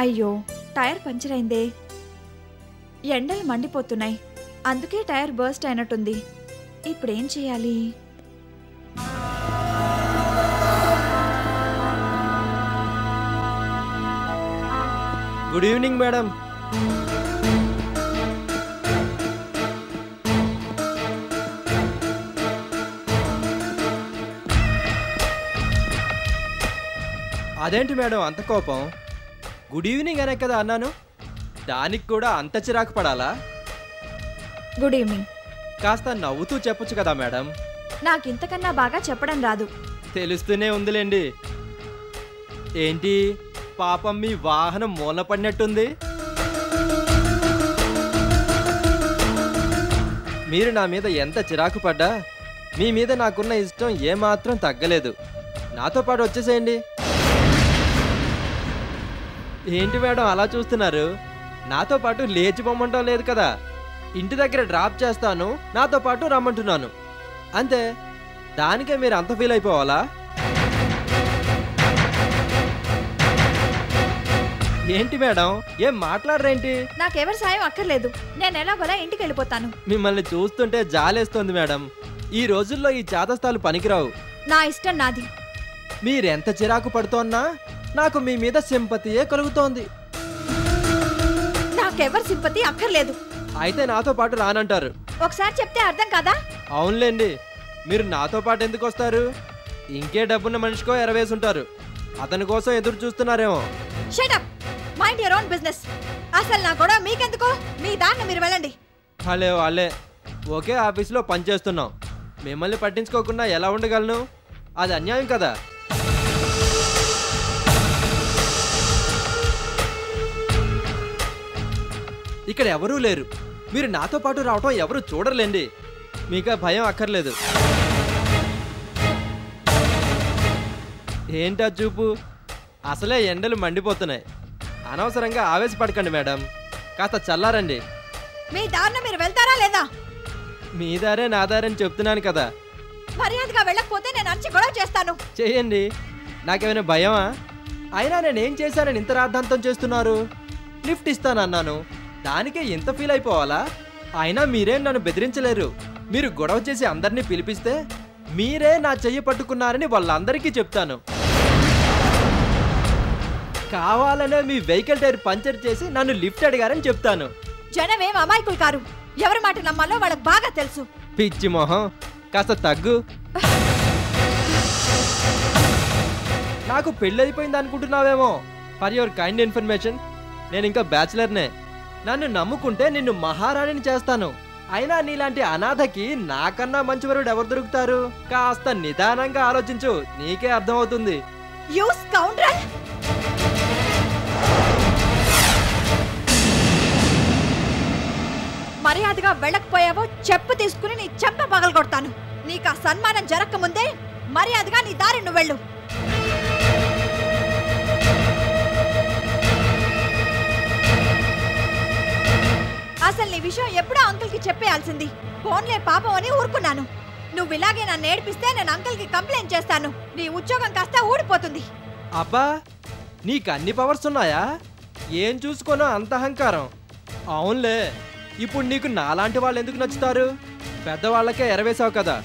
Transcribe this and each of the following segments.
అయ్యో, tyre puncture అయిందే. ఎండలు మండిపోతున్నాయి, అందుకే టైర్ బర్స్ట్ అయినట్టుంది. ఇప్పుడేం చేయాలి? Good evening madam. అదేంటి మేడం అంత కోపం? గుడ్ ఈవినింగ్ అనే కదా అన్నాను, దానికి కూడా అంత చిరాకు పడాలా? Good evening. కాస్త నవ్వుతూ చెప్పొచ్చు కదా మేడం. నాకింతకన్నా బాగా చెప్పడం రాదు. తెలుస్తూనే ఉందిలేండి. ఏంటి పాపం మీ వాహనం మూల పడినట్టుంది. మీరు నా మీద ఎంత చిరాకు పడ్డా మీ మీద నాకున్న ఇష్టం ఏమాత్రం తగ్గలేదు. నాతో పాటు వచ్చేసేయండి. ఏంటి మేడం అలా చూస్తున్నారు? నాతో పాటు లేచి పొమ్మంటం లేదు కదా. ఇంటి దగ్గర డ్రాప్ చేస్తాను, నాతో పాటు రమ్మంటున్నాను అంతే. దానికే మీరు అంత ఫీల్ అయిపోవాలా? ఏంటి మేడం ఏం మాట్లాడరేంటి? నాకెవరి సాయం అక్కర్లేదు. నేను ఎలాగోలా ఇంటికి వెళ్ళిపోతాను. మిమ్మల్ని చూస్తుంటే జాలేస్తోంది మేడం. ఈ రోజుల్లో ఈ చాదస్తాలు పనికిరావు. నా ఇష్టం నాది. మీరెంత చిరాకు పడుతోన్నా నాకు మీ మీద సింపతియే కలుగుతోంది. నాకెవరి సింపతి అక్కర్లేదు. అయితే నాతో పాటు రానంటారు. ఒకసారి చెప్తే అర్థం కాదా? అవునులేండి, మీరు నాతో పాటు ఎందుకు వస్తారు? ఇంకే డబ్బున్న మనిషికో ఎరవేసుంటారు. అతని కోసం ఎదురు చూస్తున్నారేమో. Shut up, mind your own business. అసలు నా గొడవ మీకెందుకు? మీ దాన్ని మీరు వెళ్ళండి. హలే వాళ్ళే ఒకే ఆఫీసులో పనిచేస్తున్నాం. మిమ్మల్ని పట్టించుకోకుండా ఎలా ఉండగలను? అది అన్యాయం కదా. ఇక్కడ ఎవరూ లేరు. మీరు నాతో పాటు రావటం ఎవరు చూడర్లేండి. మీకా భయం అక్కర్లేదు. ఏంటా చూపు? అసలే ఎండలు మండిపోతున్నాయి. అనవసరంగా ఆవేశపడకండి మేడం, కాస్త చల్లారండి. మీ దారిన మీరు వెళ్తారా లేదా? మీ దారే నా దారని చెప్తున్నాను కదా. మర్యాదగా వెళ్ళకపోతే నేను అరిచి గొడవ చేస్తాను. చేయండి, నాకేమైనా భయమా? అయినా నేనేం చేశానని ఇంత రాద్ధాంతం చేస్తున్నారు? లిఫ్ట్ ఇస్తానన్నాను, దానికే ఇంత ఫీల్ అయిపోవాలా? అయినా మీరేం నన్ను బెదిరించలేరు. మీరు గొడవ చేసి అందరినీ పిలిపిస్తే మీరే నా చెయ్యి పట్టుకున్నారని వాళ్ళందరికీ చెప్తాను. కావాలనే మీ వెహికల్ టైర్ పంచర్ చేసి నన్ను లిఫ్ట్ అడిగారని చెప్తాను. జనమేం అమాయకులు కారు. ఎవరి మాట నమ్మాలో వాళ్ళకి బాగా తెలుసు. పిచ్చి మొహం, కాస్త తగ్గు. నాకు పెళ్ళైపోయింది అనుకుంటున్నావేమో. ఫర్ యువర్ కైండ్ ఇన్ఫర్మేషన్, నేను ఇంకా బ్యాచిలర్నే. నన్ను నమ్ముకుంటే నిన్ను మహారాణిని చేస్తాను. అయినా నీలాంటి అనాథకి నాకన్నా మంచివరుడు ఎవరు దొరుకుతారు? కాస్త నిదానంగా ఆలోచించు, నీకే అర్థమవుతుంది. You scoundrel! మర్యాదగా వెళ్ళకపోయావో చెప్పు తీసుకుని నీ చెంప పగలగొడతాను. నీకు ఆ సన్మానం జరగకముందే మర్యాదగా నీ దారి నువ్వు వెళ్ళు. అసలు నీ విషయం ఎప్పుడో అంకుల్ కి చెప్పేయాల్సింది. ఫోన్లే పాపం అని ఊరుకున్నాను. నువ్వు ఇలాగే నన్ను ఏడిపిస్తే నేను అంకుల్ కి కంప్లైంట్ చేస్తాను. నీ ఉద్యోగం కాస్త ఊడిపోతుంది. అబ్బా, నీకు అన్ని పవర్స్ ఉన్నాయా? ఏం చూసుకోనో అంత అహంకారం. అవునులే, ఇప్పుడు నీకు నాలాంటి వాళ్ళు ఎందుకు నచ్చుతారు? పెద్దవాళ్ళకే ఎరవేశావు కదా.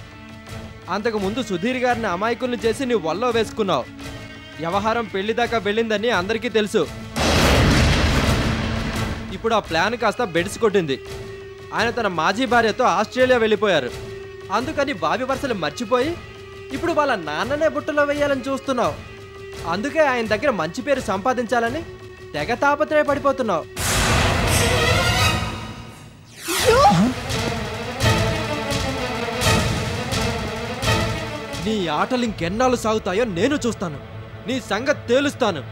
అంతకు ముందు సుధీర్ గారిని అమాయకుల్ని చేసి నీ వల్లో వేసుకున్నావు. వ్యవహారం పెళ్లి దాకా వెళ్ళిందని అందరికీ తెలుసు. ఇప్పుడు ఆ ప్లాన్ కాస్త బెడిసి కొట్టింది. ఆయన తన మాజీ భార్యతో ఆస్ట్రేలియా వెళ్ళిపోయారు. అందుకని బావి వరుసలు మర్చిపోయి ఇప్పుడు వాళ్ళ నాన్ననే బుట్టలో వేయాలని చూస్తున్నావు. అందుకే ఆయన దగ్గర మంచి పేరు సంపాదించాలని తెగ తాపత్రయ పడిపోతున్నావు. నీ ఆటలు ఇంకెన్నాళ్ళు సాగుతాయో నేను చూస్తాను. నీ సంగతి తేలుస్తాను.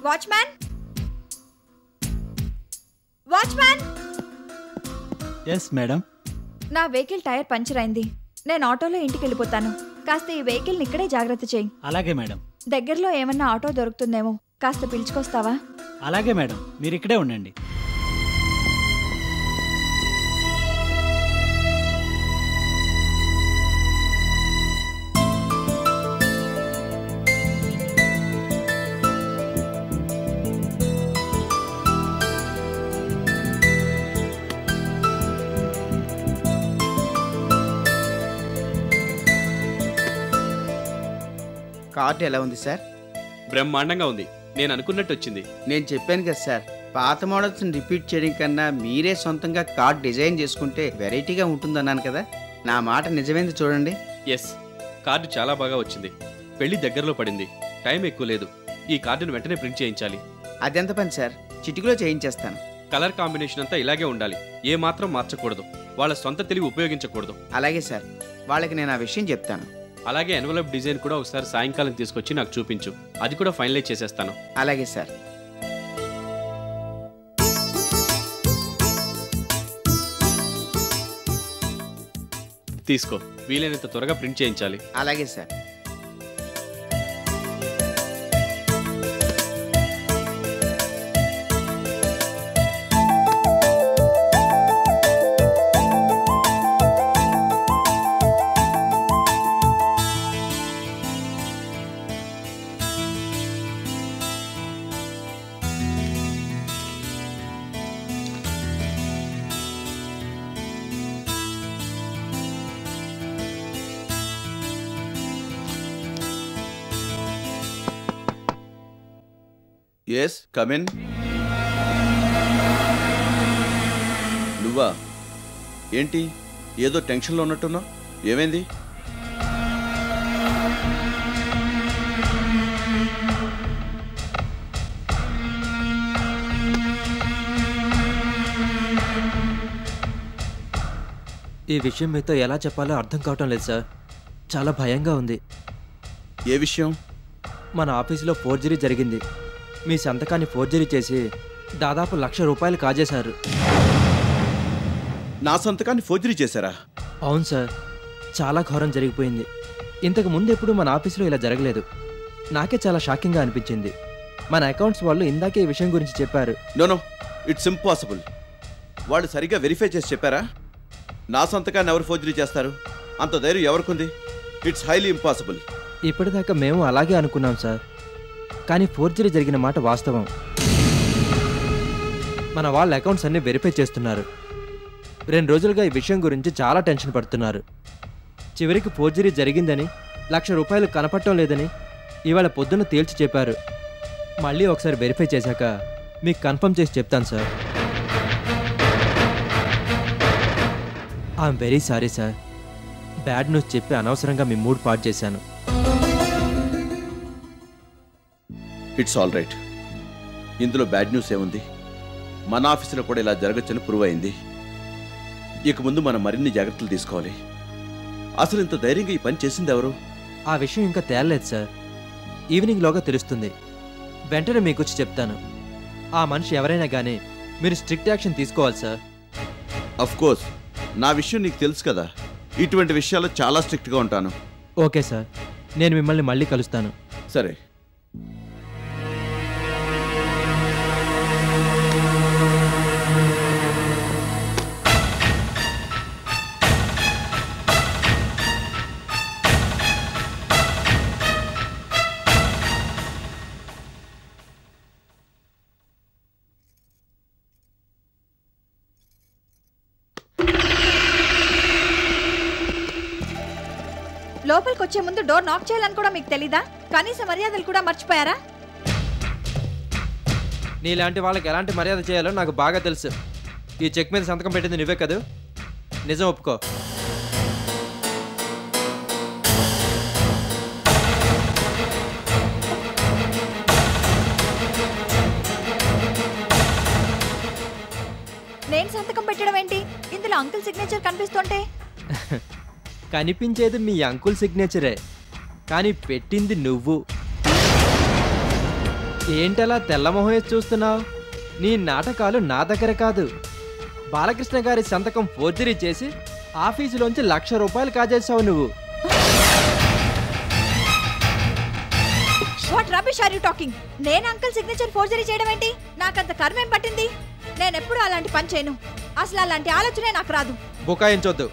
Watchman, watchman! Yes madam. నా వెహికల్ టైర్ పంచర్ అయింది. నేను ఆటోలో ఇంటికి వెళ్ళిపోతాను. కాస్త ఈ వెహికల్ని ఇక్కడే జాగ్రత్త చేయి. అలాగే మేడం. దగ్గరలో ఏమన్నా ఆటో దొరుకుతుందేమో, కాస్త పిలుచుకొస్తావా? అలాగే మేడం, మీరు ఇక్కడే ఉండండి. కార్డు ఎలా ఉంది సార్? బ్రహ్మాండంగా ఉంది. నేను అనుకున్నట్టు వచ్చింది. నేను చెప్పాను కదా సార్, పాత మోడల్స్ని రిపీట్ చేయడం కన్నా మీరే సొంతంగా కార్డ్ డిజైన్ చేసుకుంటే వెరైటీగా ఉంటుందన్నాను కదా. నా మాట నిజమైంది చూడండి. ఎస్, కార్డు చాలా బాగా వచ్చింది. పెళ్లి దగ్గరలో పడింది, టైం ఎక్కువ లేదు. ఈ కార్డును వెంటనే ప్రింట్ చేయించాలి. అదెంత పని సార్, చిటికలో చేయించేస్తాను. కలర్ కాంబినేషన్ అంతా ఇలాగే ఉండాలి, ఏ మాత్రం మార్చకూడదు. వాళ్ళ సొంత తెలివి ఉపయోగించకూడదు. అలాగే సార్, వాళ్ళకి నేను ఆ విషయం చెప్తాను. అలాగే ఎన్వలప్ డిజైన్ కూడా ఒకసారి సాయంకాలం తీసుకొచ్చి నాకు చూపించు, అది కూడా ఫైనలైజ్ చేసేస్తాను. అలాగే సార్. తీసుకో, వీలైనంత త్వరగా ప్రింట్ చేయించాలి. అలాగే సార్. Yes, come in. నువ్వా? ఏంటి ఏదో టెన్షన్లో ఉన్నట్టున్నావు? ఏమైంది? ఈ విషయం మీతో ఎలా చెప్పాలో అర్థం కావటం లేదు సార్. చాలా భయంగా ఉంది. ఏ విషయం? మన ఆఫీసులో ఫోర్జరీ జరిగింది. మీ సంతకాన్ని ఫోర్జరీ చేసి దాదాపు ₹1,00,000 కాజేశారు. నా సంతకాన్ని ఫోర్జరీ చేశారా? అవును సార్, చాలా ఘోరం జరిగిపోయింది. ఇంతకు ముందు ఎప్పుడు మన ఆఫీసులో ఇలా జరగలేదు. నాకే చాలా షాకింగ్గా అనిపించింది. మన అకౌంట్స్ వాళ్ళు ఇందాకే ఈ విషయం గురించి చెప్పారు. No, it's impossible. వాళ్ళు సరిగ్గా వెరిఫై చేసి చెప్పారా? నా సంతకాన్ని ఎవరు ఫోర్జరీ చేస్తారు? అంత ధైర్యం ఎవరికుంది? It's highly impossible. ఇప్పటిదాకా మేము అలాగే అనుకున్నాం సార్, కానీ ఫోర్జరీ జరిగిన మాట వాస్తవం. మన వాళ్ళ అకౌంట్స్ అన్నీ వెరిఫై చేస్తున్నారు. 2 రోజులుగా ఈ విషయం గురించి చాలా టెన్షన్ పడుతున్నారు. చివరికి ఫోర్జరీ జరిగిందని, ₹1,00,000 కనపడటం లేదని ఇవాళ పొద్దున్న తేల్చి చెప్పారు. మళ్ళీ ఒకసారి వెరిఫై చేశాక మీకు కన్ఫర్మ్ చేసి చెప్తాను sir. I'm very sorry sir. Bad news చెప్పి అనవసరంగా మీ మూడ్ పాడు చేశాను. It's all right. ఇందులో బ్యాడ్ న్యూస్ ఏముంది? మన ఆఫీసులో కూడా ఇలా జరగచ్చని ప్రూవ్ అయింది. ఇక ముందు మనం మరిన్ని జాగ్రత్తలు తీసుకోవాలి. అసలు ఇంత ధైర్యంగా ఈ పని చేసింది ఎవరు? ఆ విషయం ఇంకా తేలలేదు సార్. ఈవినింగ్లోగా తెలుస్తుంది. వెంటనే మీకు వచ్చి చెప్తాను. ఆ మనిషి ఎవరైనా కానీ మీరు స్ట్రిక్ట్ యాక్షన్ తీసుకోవాలి సార్. అఫ్ కోర్స్, నా విషయం నీకు తెలుసు కదా. ఇటువంటి విషయాల్లో చాలా స్ట్రిక్ట్గా ఉంటాను. ఓకే సార్, నేను మిమ్మల్ని మళ్ళీ కలుస్తాను. సరే. లోపలికి వచ్చే ముందు డోర్ నాక్ చేయాలని కూడా మీకు తెలీదా? కనీస మర్యాదలు కూడా మర్చిపోయారా? నీలాంటి వాళ్ళకి ఎలాంటి మర్యాద చేయాలో నాకు బాగా తెలుసు. ఈ చెక్ మీద సంతకం పెట్టింది నువ్వే కదూ? నిజం ఒప్పుకో. నేను సంతకం పెట్టడం ఏంటి? ఇందులో అంకుల్ సిగ్నేచర్ కనిపిస్తుంటే. కనిపించేది మీ అంకుల్ సిగ్నేచరే, కానీ పెట్టింది నువ్వు. ఏంటలా తెల్లమొహం చూస్తున్నావు? నీ నాటకాలు నా దగ్గర కాదు, బాలకృష్ణ గారి సంతకం ఫోర్జరీ చేసి ఆఫీసులోంచి ₹1,00,000 కాజేసావు నువ్వు. What rubbish are you talking? నేను అంకుల్ సిగ్నేచర్ ఫోర్జరీ చేయడం ఏంటి? నాకంత కర్మేం పట్టింది? నేను ఎప్పుడు అలాంటి పని చేయను. అసలు అలాంటి ఆలోచనే నాకు రాదు. బుకాయించొద్దు.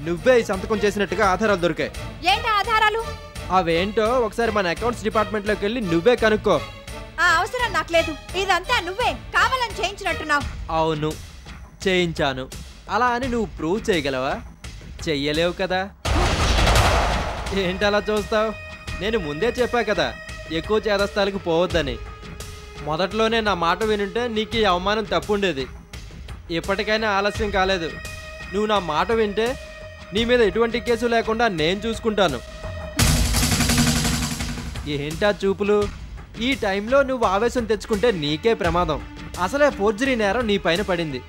నువ్వే ఈ సంతకం చేసినట్టుగా ఆధారాలు దొరికాయి. ఏంటి ఆధారాలు? అవేంటో ఒకసారి మన అకౌంట్స్ డిపార్ట్మెంట్లోకి వెళ్ళి నువ్వే కనుక్కో. ఆ అవసరం నాకు లేదు. ఇదంతా నువ్వే కావాలని చేయించినట్టున్నావు. అవును, చేయించాను. అలా అని నువ్వు ప్రూవ్ చేయగలవా? చెయ్యలేవు కదా. ఏంటి అలా చూస్తావు? నేను ముందే చెప్పా కదా ఎక్కువ చేదస్తాలకు పోవద్దని. మొదట్లోనే నా మాట వినుంటే నీకు ఈ అవమానం తప్పుండేది. ఇప్పటికైనా ఆలస్యం కాలేదు. నువ్వు నా మాట వింటే నీ మీద ఎటువంటి కేసు లేకుండా నేను చూసుకుంటాను. ఏంటా చూపులు? ఈ టైంలో నువ్వు ఆవేశం తెచ్చుకుంటే నీకే ప్రమాదం. అసలే ఫోర్జరీ నేరం నీ పైన పడింది.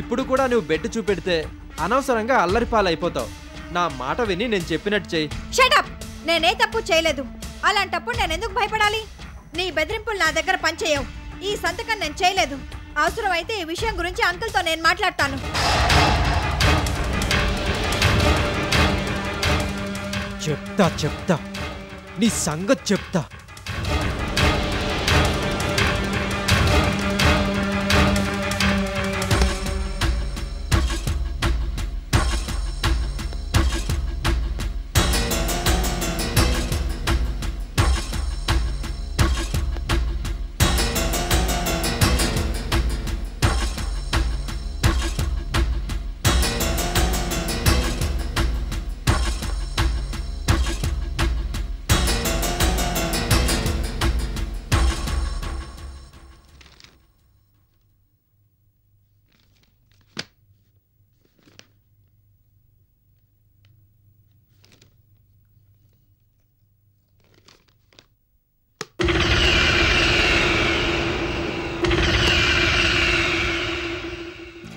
ఇప్పుడు కూడా నువ్వు బెట్టు చూపెడితే అనవసరంగా అల్లరిపాలైపోతావు. నా మాట విని నేను చెప్పినట్టు చెయ్యి. Shut up! నేనే తప్పు చేయలేదు. అలాంటప్పుడు నేను ఎందుకు భయపడాలి? నీ బెదిరింపులు నా దగ్గర పనిచేయవు. ఈ సంతకం నేను చేయలేదు. అవసరమైతే ఈ విషయం గురించి అంకుల్తో నేను మాట్లాడతాను. చెప్తా నీ సంగతి చెప్తా.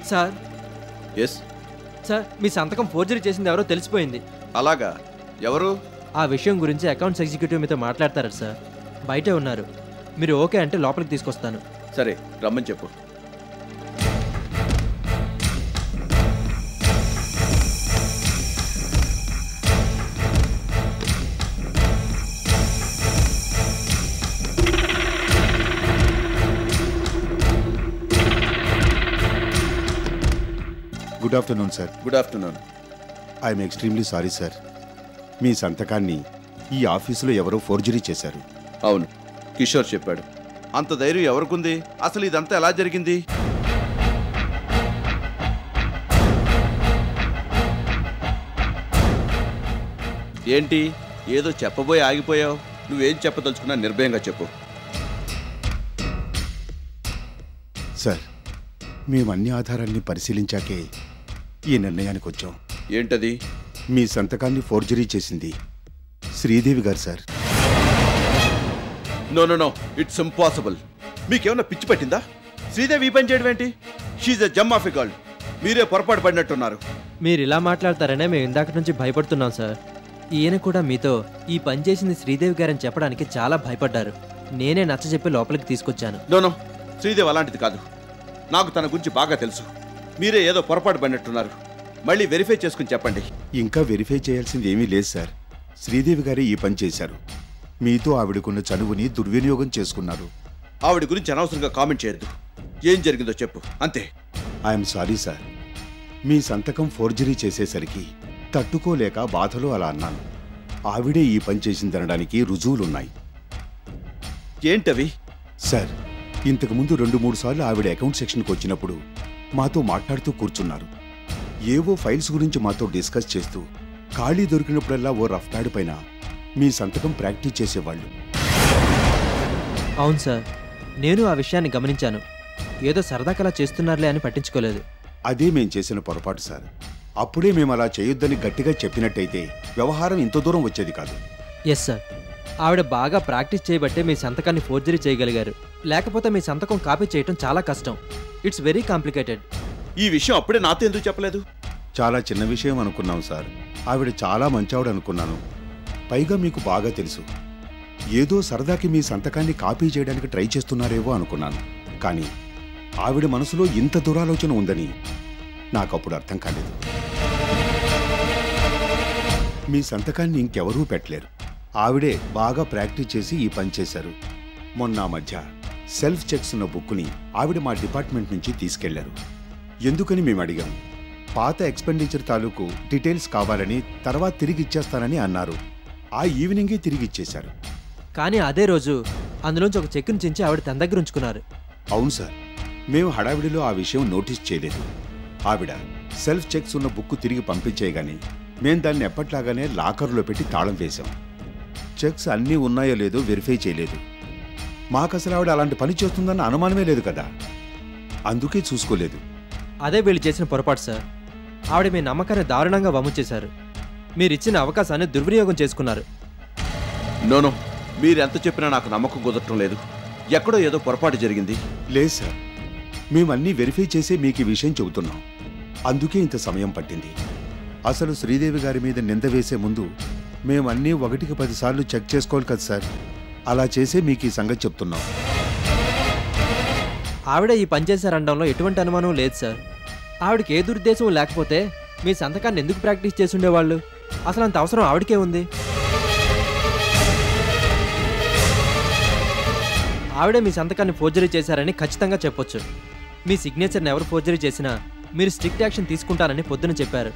సార్ ఎస్ సార్, మీ సంతకం ఫోర్జరీ చేసింది ఎవరో తెలిసిపోయింది. అలాగా? ఎవరు? ఆ విషయం గురించి అకౌంట్స్ ఎగ్జిక్యూటివ్ మీతో మాట్లాడతారు సార్. బయటే ఉన్నారు. మీరు ఓకే అంటే లోపలికి తీసుకొస్తాను. సరే, రమ్మని చెప్పు. Good afternoon sir. Good afternoon. I'm extremely sorry sir. మీ సంతకాన్ని ఈ ఆఫీసులో ఎవరో ఫోర్జరీ చేశారు. అవును, కిషోర్ చెప్పాడు. అంత ధైర్యం ఎవరికుంది? అసలు ఇదంతా ఎలా జరిగింది? ఏంటి ఏదో చెప్పబోయి ఆగిపోయావు? నువ్వేం చెప్పదలుచుకున్నా నిర్భయంగా చెప్పు. సార్, మేము అన్ని ఆధారాల్ని పరిశీలించాకే ఈ నిర్ణయానికి వచ్చాం. ఏంటది? మీ సంతకాన్ని ఫోర్జరీ చేసింది శ్రీదేవి గారు sir. No no no, it's impossible. మీకేమన్నా పిచ్చి పట్టిందా? శ్రీదేవి ఈ పని చేయడం ఏంటి? She a Jammu of a girl. మీరే పొరపాటు పడినట్టున్నారు. మీరు ఇలా మాట్లాడతారనే మేము ఇందాక నుంచి భయపడుతున్నాం సార్. ఈయన కూడా మీతో ఈ పని చేసింది శ్రీదేవి గారని చెప్పడానికి చాలా భయపడ్డారు. నేనే నచ్చజెప్పి లోపలికి తీసుకొచ్చాను. నో నో, శ్రీదేవి అలాంటిది కాదు. నాకు తన గురించి బాగా తెలుసు. మీరే ఏదో పొరపాటు పడినట్టున్నారు. మళ్ళీ వెరిఫై చేసుకుని చెప్పండి. ఇంకా వెరిఫై చేయాల్సింది ఏమీ లేదు సార్. శ్రీదేవి గారే ఈ పని చేశారు. మీతో ఆవిడకున్న చనువుని దుర్వినియోగం చేసుకున్నారు. ఆవిడ గురించి అనవసరంగా కామెంట్ చేయొద్దు. ఏం జరిగిందో చెప్పు, అంతే. I'm sorry sir. మీ సంతకం ఫోర్జరీ చేసేసరికి తట్టుకోలేక బాధలో అలా అన్నాను. ఆవిడే ఈ పని చేసిందనడానికి రుజువులున్నాయి. ఏంటవి? సార్, ఇంతకుముందు 2-3 సార్లు ఆవిడ అకౌంట్ సెక్షన్కి వచ్చినప్పుడు మాతో మాట్లాడుతూ కూర్చున్నారు. ఏవో ఫైల్స్ గురించి మాతో డిస్కస్ చేస్తూ ఖాళీ దొరికినప్పుడల్లా ఓ రఫ్ ప్యాడ్ పైన మీ సంతకం ప్రాక్టీస్ చేసేవాళ్ళు. అవును సార్, నేను ఆ విషయాన్ని గమనించాను. ఏదో సరదాకలా చేస్తున్నారులే అని పట్టించుకోలేదు. అదే మేం చేసిన పొరపాటు సార్. అప్పుడే మేము అలా చేయొద్దని గట్టిగా చెప్పినట్టయితే వ్యవహారం ఇంత దూరం వచ్చేది కాదు. ఎస్ సార్, ఆవిడ బాగా ప్రాక్టీస్ చేయబట్టే మీ సంతకాన్ని ఫోర్జరీ చేయగలిగారు. లేకపోతే మీ సంతకం కాపీ చేయటం చాలా కష్టం. It's very complicated. ఈ విషయం అప్పుడే నాతో ఎందుకు చెప్పలేదు? చాలా చిన్న విషయం అనుకున్నాం సార్. ఆవిడ చాలా మంచావిడ అనుకున్నాను. పైగా మీకు బాగా తెలుసు. ఏదో సరదాకి మీ సంతకాన్ని కాపీ చేయడానికి ట్రై చేస్తున్నారేవో అనుకున్నాను. కానీ ఆవిడ మనసులో ఇంత దురాలోచన ఉందని నాకప్పుడు అర్థం కాలేదు. మీ సంతకాన్ని ఇంకెవరూ పెట్టలేరు. ఆవిడే బాగా ప్రాక్టీస్ చేసి ఈ పని చేశారు. మొన్న మధ్య సెల్ఫ్ చెక్స్ ఉన్న బుక్ని ఆవిడ మా డిపార్ట్మెంట్ నుంచి తీసుకెళ్లారు. ఎందుకని మేము అడిగాం. పాత ఎక్స్పెండిచర్ తాలూకు డీటెయిల్స్ కావాలని తర్వాత తిరిగి ఇచ్చేస్తానని అన్నారు. ఆ ఈవినింగే తిరిగి ఇచ్చేశారు. కానీ అదే రోజు అందులోంచి ఒక చెక్కును చించి ఆవిడ తన దగ్గర ఉంచుకున్నారు. అవును సార్, మేము హడావిడిలో ఆ విషయం నోటీస్ చేయలేదు. ఆవిడ సెల్ఫ్ చెక్స్ ఉన్న బుక్ తిరిగి పంపించేయగానే మేం దాన్ని ఎప్పట్లాగానే లాకర్లో పెట్టి తాళం వేశాం. చెక్స్ అన్నీ ఉన్నాయో లేదో వెరిఫై చేయలేదు. మాకసలు ఆవిడ అలాంటి పని చేస్తుందన్న అనుమానమే లేదు కదా, అందుకే చూసుకోలేదు. అదే వీళ్ళు చేసిన పొరపాటు సార్. ఆవిడ మీ నమ్మకాన్ని దారుణంగా వమ్ము చేశారు. మీరిచ్చిన అవకాశాన్ని దుర్వినియోగం చేసుకున్నారు. నోనో, మీరెంత చెప్పినా నాకు నమ్మకం కుదరటం లేదు. ఎక్కడో ఏదో పొరపాటు జరిగింది. లేదు సార్, మేమన్నీ వెరిఫై చేసే మీకు ఈ విషయం చెబుతున్నాం. అందుకే ఇంత సమయం పట్టింది. అసలు శ్రీదేవి గారి మీద నింద వేసే ముందు మేమన్నీ 1కి 10 సార్లు చెక్ చేసుకోవాలి కదా సార్. అలా చేసే మీకు ఈ సంగతి చెప్తున్నాం. ఆవిడ ఈ పని చేశారనడంలో ఎటువంటి అనుమానం లేదు సార్. ఆవిడకి ఏ దురుద్దేశం లేకపోతే మీ సంతకాన్ని ఎందుకు ప్రాక్టీస్ చేసి ఉండేవాళ్ళు? అసలు అంత అవసరం ఆవిడకే ఉంది. ఆవిడే మీ సంతకాన్ని ఫోర్జరీ చేశారని ఖచ్చితంగా చెప్పొచ్చు. మీ సిగ్నేచర్ని ఎవరు ఫోర్జరీ చేసినా మీరు స్ట్రిక్ట్ యాక్షన్ తీసుకుంటారని పొద్దున చెప్పారు.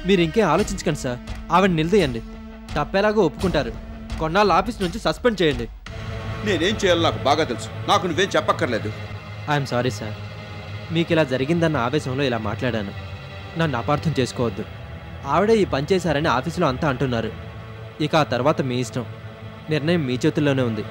మీరు ఇంకేం ఆలోచించకండి సార్. ఆవిడ నిలదీయండి. తప్పేలాగా ఒప్పుకుంటారు. కొన్నాళ్ళు ఆఫీస్ నుంచి సస్పెండ్ చేయండి. నేనేం చేయాలో నాకు బాగా తెలుసు. నాకు నువ్వేం చెప్పక్కర్లేదు. I'm sorry sir. మీకు ఇలా జరిగిందన్న ఆవేశంలో ఇలా మాట్లాడాను. నన్ను అపార్థం చేసుకోవద్దు. ఆవిడే ఈ పని చేశారని ఆఫీసులో అంతా అంటున్నారు. ఇక ఆ తర్వాత మీ ఇష్టం. నిర్ణయం మీ చేతుల్లోనే ఉంది.